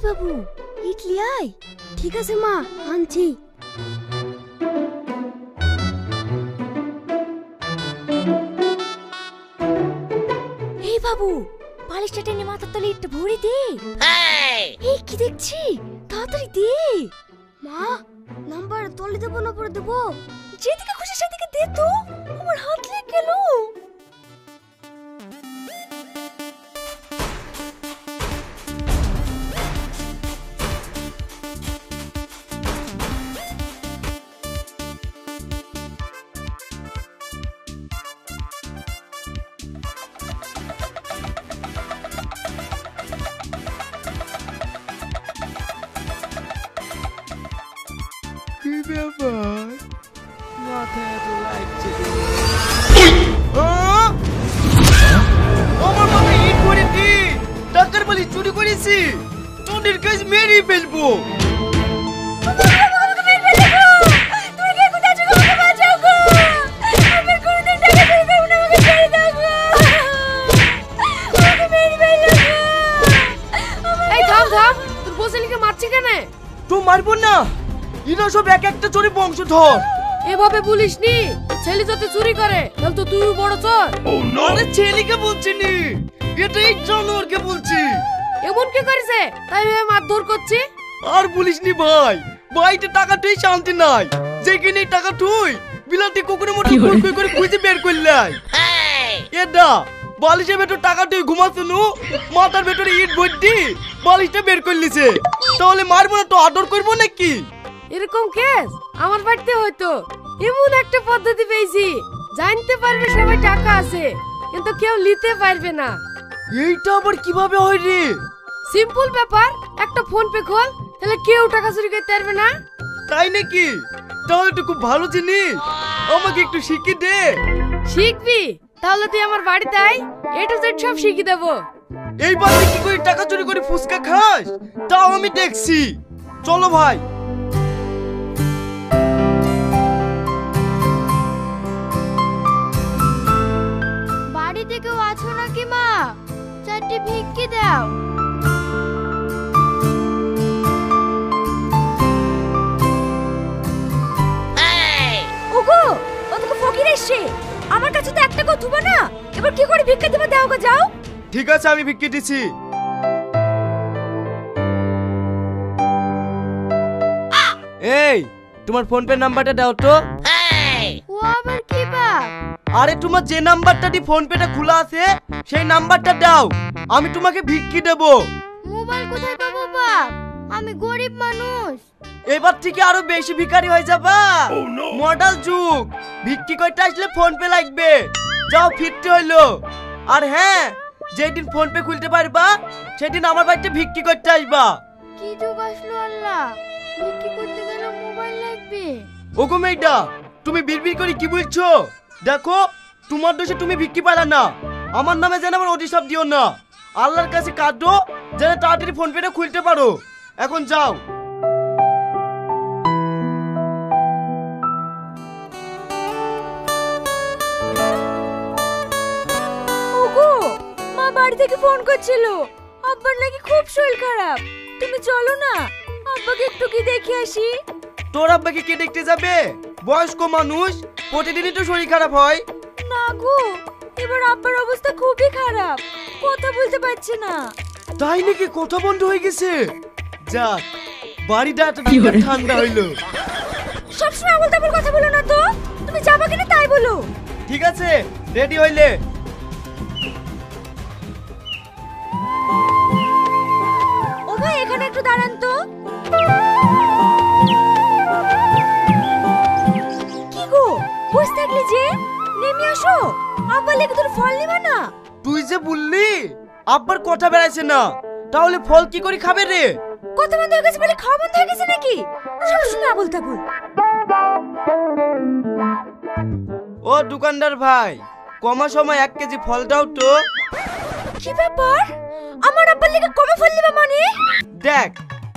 বাবু ইডলি আয়। ঠিক আছে মা, আনছি। এই বাবু বালিশটা টেনে মাথার তলে একটু ভরে দে। এই কি দেখছি, তাড়াতাড়ি দে। মা নাম্বার তলে দেবো না পরে দেবো? যেদিকে খুশি সেদিকে দে তো, আমার হাত লেগে গেল। কি ব্যাপার, মাথায় এত লাগছে? আমার মাথায় ইট করে দি, টাকার বালি চুরি করেছি, তোদের কাজ মেরে ফেলবো। তো মারবো না, এরা সব এক একটা চোরে বংশধর। এভাবে বলিস নি, ছেলে যদি চুরি করে তাহলে তো তুই বড় চোর। আরে ছেলেকে বলছি নি, এটাই জানোয়ারকে বলছি। এমন কি করেছে তাই ভেবে মারধর করছি? আর বলিস নি ভাই, বাড়িতে টাকা তুই শান্তি নাই, যেখানে টাকা তুই বিলাতি কুকুরের মতো করে খুঁজে বের করলাই। এটা বালিশের ভেতর টাকা তুই ঘুমাচ্ছ নু, মাথার ভেতরে ইট ভর্তি বালিশটা বের করে নিছে, তাহলে মারবো না তো আদর করবো নাকি? এরকম কেস আমার বাড়িতে হয়তো। এমন একটা পদ্ধতি পেয়েছি, জানতে পারবে সবাই টাকা আছে কিন্তু কেউ নিতে পারবে না। এইটা আবার কিভাবে হয় রে? সিম্পল ব্যাপার, একটা ফোন পে খোল, তাহলে কেউ টাকা চুরি করতে পারবে না। তাই নাকি? তাহলে তো খুব ভালো জিনিস, আমাকে একটু শিখিয়ে দে। শিখবি? তাহলে তুই আমার বাড়িতে আয়, এ টু জেড সব শিখিয়ে দেবো। এই বাড়িতে কি করে টাকা চুরি করে ফুসকা খাস তাও আমি দেখছি। চলো ভাই। বাড়িতে কেউ আছো নাকি মা? চারটি ভিক্ষি দাও। ওগো, ওদিকে ফকির এসছে, আমার কাছে তো একটা কথা থুবা না, এবার কি করে ভিক্ষা দেবা? দাও গো, যাও। ঠিক আছে, আমি ভিক্ষি দিছি। এই তোমার ফোন পে নাম্বারটা দাও তো। ও আবার কি বাপ? আরে তোমার যে নাম্বারটা দিয়ে ফোন পেটা খোলা আছে সেই নাম্বারটা দাও, আমি তোমাকে ভিক্ষি দেব। মোবাইল কোথায় পাবো বাপ? আমি গরিব মানুষ। এবার থেকে আরো বেশি ভিখারি হয়ে যাবা। মডার্ন যুগ, ভিক্ষি করতে আসলে ফোন পে লাগবে। যাও, ফিরতে হইলো। আর হ্যাঁ, যেদিন ফোন পে খুলতে পারবা সেদিন আমার বাড়িতে ভিক্ষি করতে আসবা। কি যুগ আসলো আল্লাহ, ভিক্ষি করতে গেলে মোবাইল লাগবে। ওগো মেয়েটা, তুমি বিড়বিড় করে কি বলছো? দেখো, তোমার দোষে তুমি ভিক্ষি পালা না, আমার নামে যেন আমার অভিশাপ দিও না। আল্লাহর কাছে কাঁদো যেন তাড়াতাড়ি ফোন পেটা খুলতে পারো। এখন যাও। ওগো, মা বাড়ি থেকে ফোন করছিল, আব্বার নাকি খুব শরীর খারাপ। তুমি চলো না, আব্বাকে একটু কি দেখে আসি। তোর আব্বাকে কে দেখতে যাবে? বয়স্ক মানুষ, প্রতিদিনই তো শরীর খারাপ হয়। না গো, এবার আব্বার অবস্থা খুবই খারাপ, কথা বলতে পারছে না। তাই নাকি? কথা বন্ধ হয়ে গেছে? যাক, বাড়িটা এত ঠান্ডা হইলো। সবসময় আবল তাবল কথা বলো না তো, তুমি যাবা কিনা তাই বলো। ঠিক আছে, রেডি হইলে। ও ভাই, এখানে একটু দাঁড়ান তো। কি গো, বসে থাকলে যে, নেমে আসো। আব্বা লেগে তোর ফল নিবা না? তুই যে বললি আব্বার কথা বেড়াইছে না, তাহলে ফল কি করে খাবে রে? কথা বন্ধ হয়ে গেছে বলে খাওয়া বন্ধ হয়ে গেছে নাকি? সবসময় আবল তাবল। ও দোকানদার ভাই, কমা সময় 1 কেজি ফল দাও তো। কি ব্যাপার, আমার আব্বার লেগে কমে ফল নিবা মানে? দেখ,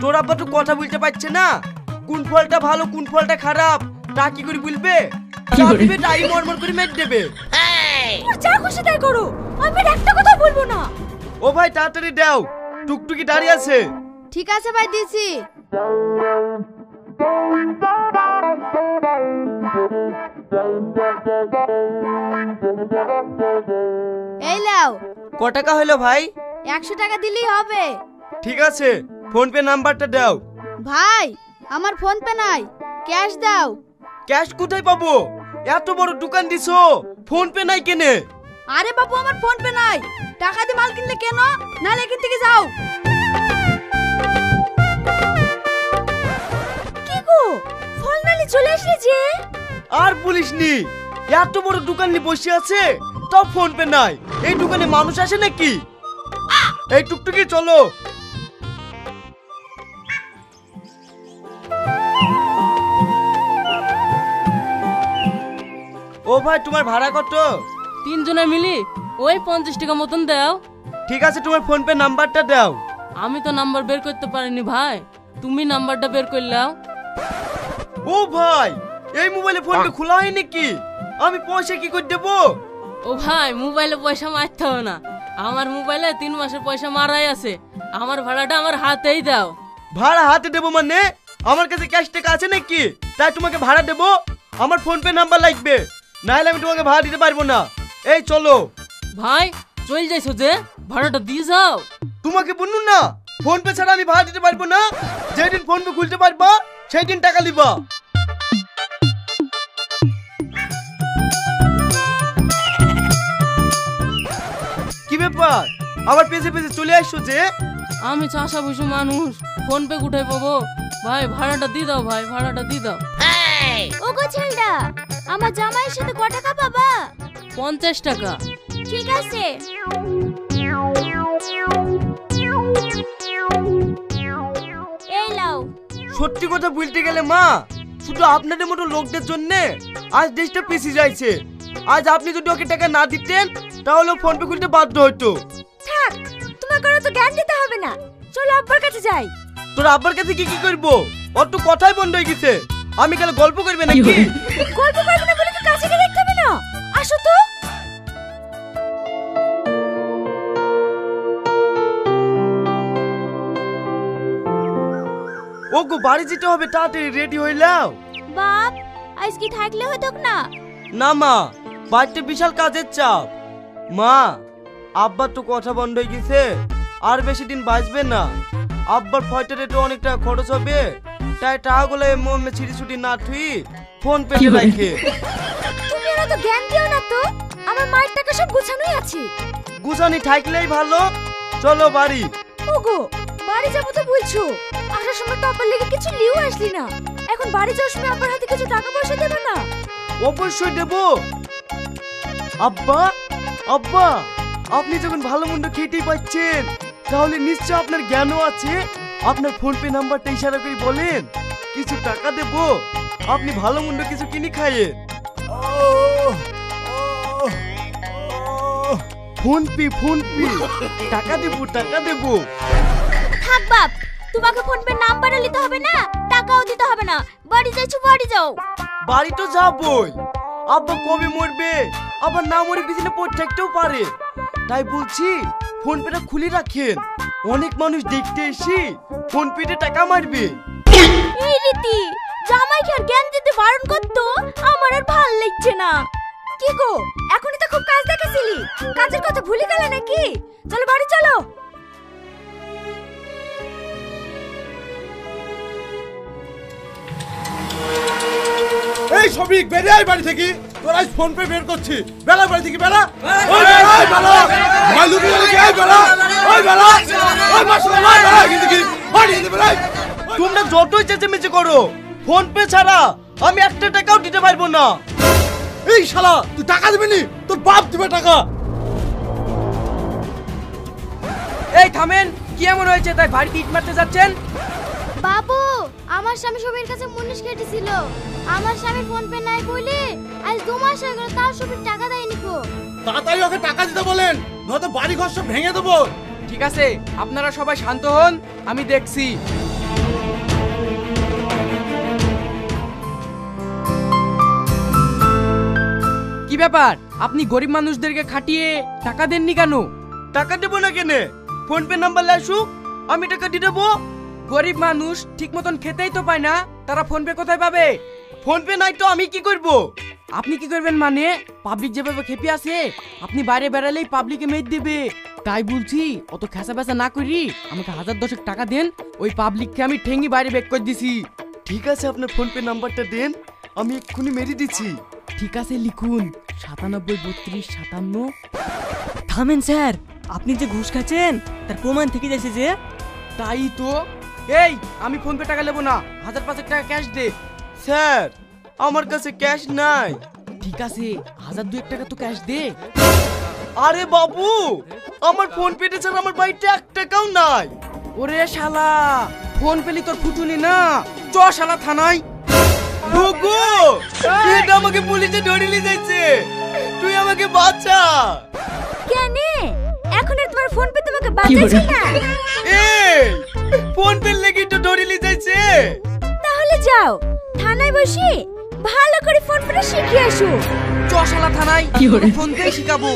তোর আব্বা তো কথা বলতে পারছে না, কোন ফলটা ভালো কোন ফলটা খারাপ তা কি করে বলবে? যা দিবে তাই মরমর করে মেট দেবে। যা খুশি তাই করো, আমি একটা কথা বলবো না। ও ভাই, তাড়াতাড়ি দাও, টুকটুকি দাঁড়িয়ে আছে। ঠিক আছে ভাই, দিছি। এই লাও। ক টাকা হলো ভাই? 100 টাকা দিলেই হবে। ঠিক আছে, ফোন পে নাম্বারটা দাও। ভাই, আমার ফোন পে নাই, ক্যাশ দাও। ক্যাশ কোথায় পাবো? এত বড় দোকান দিছো, ফোন পে নাই কেনে? আরে বাবু, আমার ফোন পে নাই। টাকা দিয়ে মাল কিনলে কেন? নালে এখান থেকে যাও। কি গো, ফল নালি চলে আসলে যে? আর বলিসনি, এত বড় দোকান নিয়ে বসে আছে, তাও ফোন পে নাই। এই দোকানে মানুষ আসে নাকি? এই টুকটুকি চলো। ও ভাই, তোমার ভাড়া কত? 3 জনে মিলি ওই 50 টাকা মতন দাও। ঠিক আছে, তোমার ফোন পে নাম্বারটা দাও। আমি তো নাম্বার বের করতে পারিনি ভাই, তুমি নাম্বারটা বের করলাও। ও ভাই, এই মোবাইলে ফোন পে খোলা হয় নাকি? আমি পয়সা কি করে দেবো? ও ভাই, মোবাইলে পয়সা মারতে হবে না, আমার মোবাইলে 3 মাসের পয়সা মারাই আছে। আমার ভাড়াটা আমার হাতেই দাও। ভাড়া হাতে দেবো মানে? আমার কাছে ক্যাশ টাকা আছে নাকি তাই তোমাকে ভাড়া দেবো? আমার ফোন পে নাম্বার লাগবে, নাহলে আমি তোমাকে ভাড়া দিতে পারবো না। এই চলো। ভাই চল যাইছো যে, ভাড়াটা দিয়ে যাও। তোমাকে বলুন না, ফোন পে ছাড়া আমি ভাড়া দিতে পারবো না। যেদিন ফোন পে খুলতে পারবা সেই দিন টাকা দিবা। কি ব্যাপার, আবার পেছে পেছে চলে আসছো যে? আমি চাষা বসু মানুষ, ফোন পে কোথায় পাবো? ভাই ভাড়াটা দিয়ে দাও, ভাই ভাড়াটা দিয়ে দাও। ও গো ছেলডা, আমার জামাইয়ের সাথে ক টাকা পাবা? 50 টাকা। ঠিক আছে। এই লাও। সত্যি কথা বলতে গেলে মা, শুধু আপনাদের মতো লোকদের জন্য আজ দেশটা পিছিয়ে যাচ্ছে। আজ আপনি যদি ওকে টাকা না দিতেন তাহলে ও ফোন পে খুলতে বাধ্য হতো। থাক, তোমাকে তো জ্ঞান দিতে হবে না, চলো আব্বার কাছে যাই। তোর আব্বার কাছে কি কি করবো? ওর তো কথাই বন্ধ হয়ে গেছে। আমি গেলে গল্প করবে নাকি? গল্প করবে না বলে কি কাছে গিয়ে দেখতে হবে না? আসো তো। ও গো, বাড়ি যেতে হবে, তাড়াতাড়ি রেডি হইলাও। বাপ, আজ কি থাকলে হতো না? না মা, বাড়িতে বিশাল কাজের চাপ। মা, আব্বার তো কথা বন্ধ হয়ে গেছে, আর বেশি দিন বাঁচবে না। আব্বার ফয়টারে তো অনেক টাকা খরচ হবে, তাই টাকাগুলো মনে ছিটি ছুটি না থুই ফোন পে রাখে। তুমি এত জ্ঞান দিও না তো, আমার মায়ের টাকা সব গুছানোই আছে। গুছানি থাকলেই ভালো। চলো বাড়ি। ওগো, বাড়ি যাবো তো বলছো, আসার সময় তো আব্বার লেগে কিছু লিও আসলি না। এখন বাড়ি যাওয়ার সময় আব্বার হাতে কিছু টাকা পয়সা দেবে না? অবশ্যই দেবো। আব্বা, আব্বা, আপনি যখন ভালো মন্দ খেতেই পাচ্ছেন, তাহলে নিশ্চয় আপনার জ্ঞানও আছে। আপনার ফোন পে নাম্বারটা ইশারা করে বলেন, কিছু টাকা দেবো, আপনি ভালো মন্দ কিছু কিনে খাইয়ে। ফোন পে, ফোন পে, টাকা দেবো, টাকা দেবো। থাক বাপ, তোমাকে ফোন পে নাম্বারও নিতে হবে না, টাকাও দিতে হবে না। বাড়ি যাইছো, বাড়ি যাও। বাড়ি তো যাবই। আব্বা কবে মরবে, আবার না মরে পিছনে পড়ে থাকতেও পারে। তাই বলছি ফোন পেটা খুলে রাখেন, অনেক মানুষ দেখতে এসে ফোন পেতে টাকা মারবে। এই রীতি, জামাইকে আর জ্ঞান দিতে বারণ করতো, আমার আর ভাল লাগছে না। কি গো, এখনই তো খুব কাজ দেখেছিলি, কাজের কথা ভুলে গেলে নাকি? চলো বাড়ি চলো। এই সবিক, বেরে আয় বাড়ি থেকে। তোর আজ ফোন পে বের করছি, বেলা বাড়ি থেকে বেলা। ওই বেলা, ওই বেলা, ভাই লুকি লুকি আয় বেলা, ওই বেলা, ওই মাসুল ভাই বেলা কিন্তু কি বাড়ি যেতে বেলা। তোমরা যতই চেঁচামেচি করো, ফোন পে ছাড়া আমি একটা টাকাও দিতে পারবো না। এই শালা, তুই টাকা দিবি নি? তোর বাপ দিবে টাকা। এই থামেন, কি এমন হয়েছে তাই বাড়িতে ইট মারতে যাচ্ছেন? বাবু, আমার স্বামী সবের কাছে মুনিশ কেটেছিল। আমার স্বামী ফোন পে নাই বলে আজ 2 মাস হয়ে গেল, তার সবের টাকা দেয়নি কো। তাড়াতাড়ি ওকে টাকা দিতে বলেন, নয়তো বাড়ি ঘর সব ভেঙে দেবো। ঠিক আছে, আপনারা সবাই শান্ত হন, আমি দেখছি। কি ব্যাপার, আপনি গরিব মানুষদেরকে খাটিয়ে টাকা দেননি কেন? টাকা দেবো না কেনে? ফোন পে নাম্বার লাসু, আমি টাকা দিয়ে দেবো। গরিব মানুষ ঠিক মতন খেতেই তো পায় না, তারা ফোন পে কোথায় পাবে? ফোন পে নাই তো আমি কি করব? আপনি কি করবেন মানে? পাবলিক যেভাবে খেপে আছে, আপনি বাইরে বেড়ালেই পাবলিকে মেদ দেবে। তাই বলছি অত খেসা বেসা না করি আমাকে 1000 টাকা দেন, ওই পাবলিককে আমি ঠেঙ্গি বাইরে বেক করে দিছি। ঠিক আছে, আপনার ফোন পে নাম্বারটা দেন, আমি এক্ষুনি মেরে দিচ্ছি। ঠিক আছে, লিখুন 973257। থামেন স্যার, আপনি যে ঘুষ খাচ্ছেন তার প্রমাণ থেকে যাচ্ছে যে। তাই তো। এই আমি ফোন পে টাকা নেবো না, 1005 টাকা ক্যাশ দে। স্যার আমার কাছে ক্যাশ নাই। ঠিক আছে, 1002 টাকা তো ক্যাশ দে। আরে বাবু, আমার ফোন পেতে ছাড়া আমার বাড়িতে 1 টাকাও নাই। ওরে শালা, ফোন পেলি তোর ফুটুনি না, চ শালা থানায়। গুগু, এটা আমাকে পুলিশে ধরে নিয়ে যাচ্ছে, তুই আমাকে বাঁচা। কেন এখন আর তোমার ফোন পে তোমাকে বাঁচাচ্ছে না? এই ফোন পে লেগে তো ধরে নিয়ে যাচ্ছে। তাহলে যাও থানায় বসে ভালো করে ফোন পেটা শিখে আসো। চ শালা থানায়, ফোন পেয়ে শিখাবো।